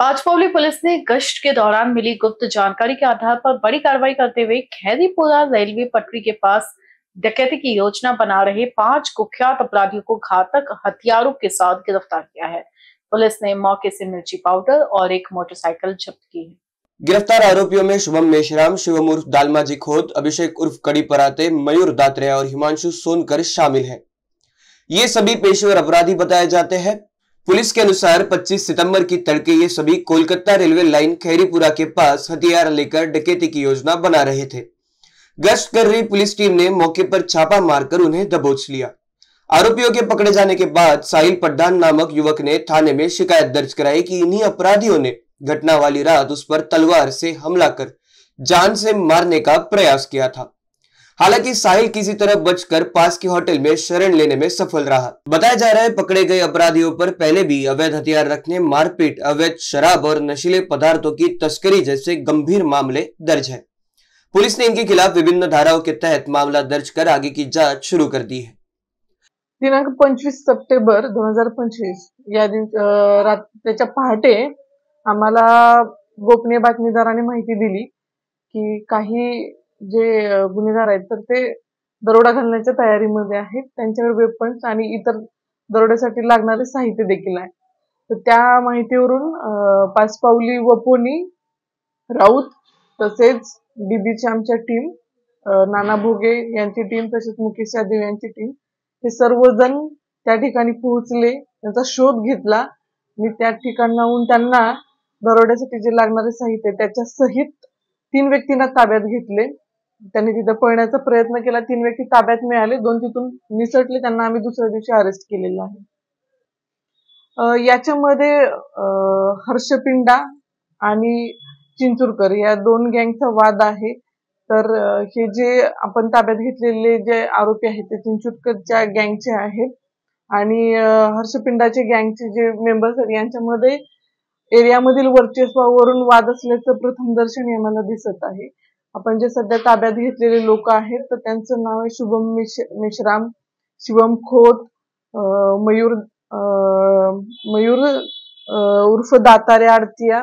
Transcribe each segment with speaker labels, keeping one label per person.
Speaker 1: Panchpaoli police ने गश्त के दौरान मिली गुप्त जानकारी के आधार पर बड़ी कार्रवाई करते हुए खैरीपुरा रेलवे पटरी के पास डकैती की योजना बना रहे 5 कुख्यात अपराधियों को घातक हथियारों के साथ गिरफ्तार किया है। पुलिस ने मौके से मिर्ची पाउडर और एक मोटरसाइकिल जब्त की है।
Speaker 2: गिरफ्तार आरोपियों में शुभम मेश्राम, शिवम उर्फ दालमाजी खोद, अभिषेक उर्फ कड़ी पराते, मयूर दात्रेया और हिमांशु सोनकर शामिल हैं। ये सभी पेशेवर अपराधी बताए जाते हैं। पुलिस के अनुसार 25 सितंबर की तड़के ये सभी कोलकाता रेलवे लाइन खैरीपुरा के पास हथियार लेकर डकैती की योजना बना रहे थे। गश्त कर रही पुलिस टीम ने मौके पर छापा मारकर उन्हें दबोच लिया। आरोपियों के पकड़े जाने के बाद साहिल पठान नामक युवक ने थाने में शिकायत दर्ज कराई कि इन्हीं अपराधियों ने घटना वाली रात उस पर तलवार से हमला कर जान से मारने का प्रयास किया था। हालांकि साहिल किसी तरह बचकर पास के होटल में शरण लेने में सफल रहा। बताया जा रहा है पकड़े गए अपराधियों पर पहले भी अवैध हथियार रखने, मारपीट, अवैध शराब और नशीले पदार्थों की तस्करी जैसे गंभीर मामले दर्ज है। पुलिस ने इनके खिलाफ विभिन्न धाराओं के तहत मामला दर्ज कर आगे की जांच शुरू कर दी है।
Speaker 3: दिनांक 25 सप्टेंबर 2025 या त्याच्या पहाटे आम्हाला गोपनीय बातमीदाराने माहिती दिली की काही जे गुन्हेगार आहेत तर ते दरोडा घालण्याच्या तयारीमध्ये आहेत, त्यांच्याकडे वेपन्स आणि इतर दरोड्यासाठी लागणारे साहित्य देखील आहे। तर त्या माहितीवरून पाचपावली वपोनी राऊत तसेच डीबीची आमच्या टीम, नाना भोगे यांची टीम तसेच मुकेश यादव यांची टीम हे सर्वजण त्या ठिकाणी पोहोचले, त्यांचा शोध घेतला आणि त्या ठिकाणाहून त्यांना दरोड्यासाठी जे लागणारे साहित्य त्याच्या सहित 3 व्यक्तींना ताब्यात घेतले। त्यांनी तिथे पळण्याचा प्रयत्न केला, 3 व्यक्ती ताब्यात मिळाले, 2 तिथून निसटले, त्यांना आम्ही दुसऱ्या दिवशी अरेस्ट केलेलं आहे। याच्यामध्ये हर्षपिंडा आणि चिंचुरकर या 2 गँगचा वाद आहे। तर हे जे आपण ताब्यात घेतलेले जे आरोपी आहेत ते चिंचुरकरच्या गँगचे आहेत आणि हर्षपिंडाचे गँगचे जे मेंबर्स आहेत यांच्यामध्ये एरियामधील वर्चस्वावरून वाद असल्याचं प्रथम दर्शनी आम्हाला दिसत आहे। आपण जे सध्या ताब्यात घेतलेले लोक आहेत तर त्यांचं नाव आहे शुभम मेश्राम, शिवम खोत, मयूर उर्फ दातारे आडतिया,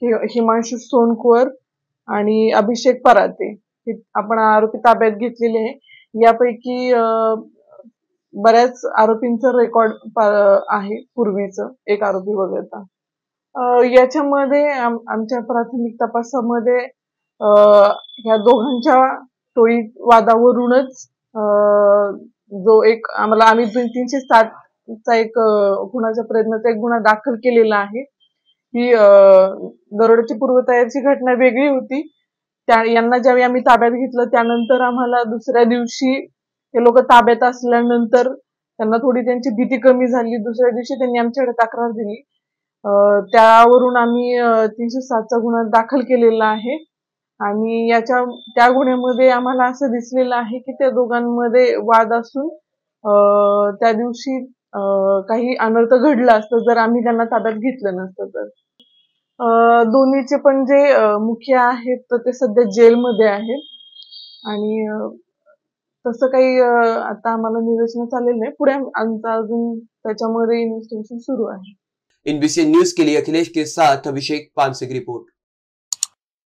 Speaker 3: हिमांशु सोनकर आणि अभिषेक पराते हे आपण आरोपी ताब्यात घेतलेले आहे। यापैकी बऱ्याच आरोपींचं रेकॉर्ड आहे पूर्वीचं, एक आरोपी वगळता। याच्यामध्ये आमच्या प्राथमिक तपासामध्ये ह्या दोघांच्या टोळी वादावरूनच जो एक आम्ही 307 चा एक खुनाच्या प्रयत्नाचा एक गुन्हा दाखल केलेला आहे। ही दरोड्याची पूर्वतयारीची घटना वेगळी होती। यांना ज्यावेळी आम्ही ताब्यात घेतलं त्यानंतर आम्हाला दुसऱ्या दिवशी हे लोक ताब्यात असल्यानंतर त्यांना थोडी त्यांची भीती कमी झाली। दुसऱ्या दिवशी त्यांनी आमच्याकडे तक्रार दिली, त्यावरून आम्ही 307 चा गुन्हा दाखल केलेला आहे आणि त्या गुन्ह्यामध्ये आम्हाला असं दिसलेलं आहे की त्या दोघांमध्ये वाद असून त्या दिवशी काही अनर्थ घडला असतं जर आम्ही त्यांना ताब्यात घेतलं नसतं तर। दोन्हीचे पण जे मुख्य आहेत तर ते सध्या जेलमध्ये आहेत आणि तसं काही आता आम्हाला निदर्शनास आलेलं नाही। पुढे आमचा अजून त्याच्यामध्ये इन्व्हेस्टिगेशन सुरू आहे।
Speaker 2: NBC न्यूज के लिए अखिलेश के साथ अभिषेक पानसे की रिपोर्ट।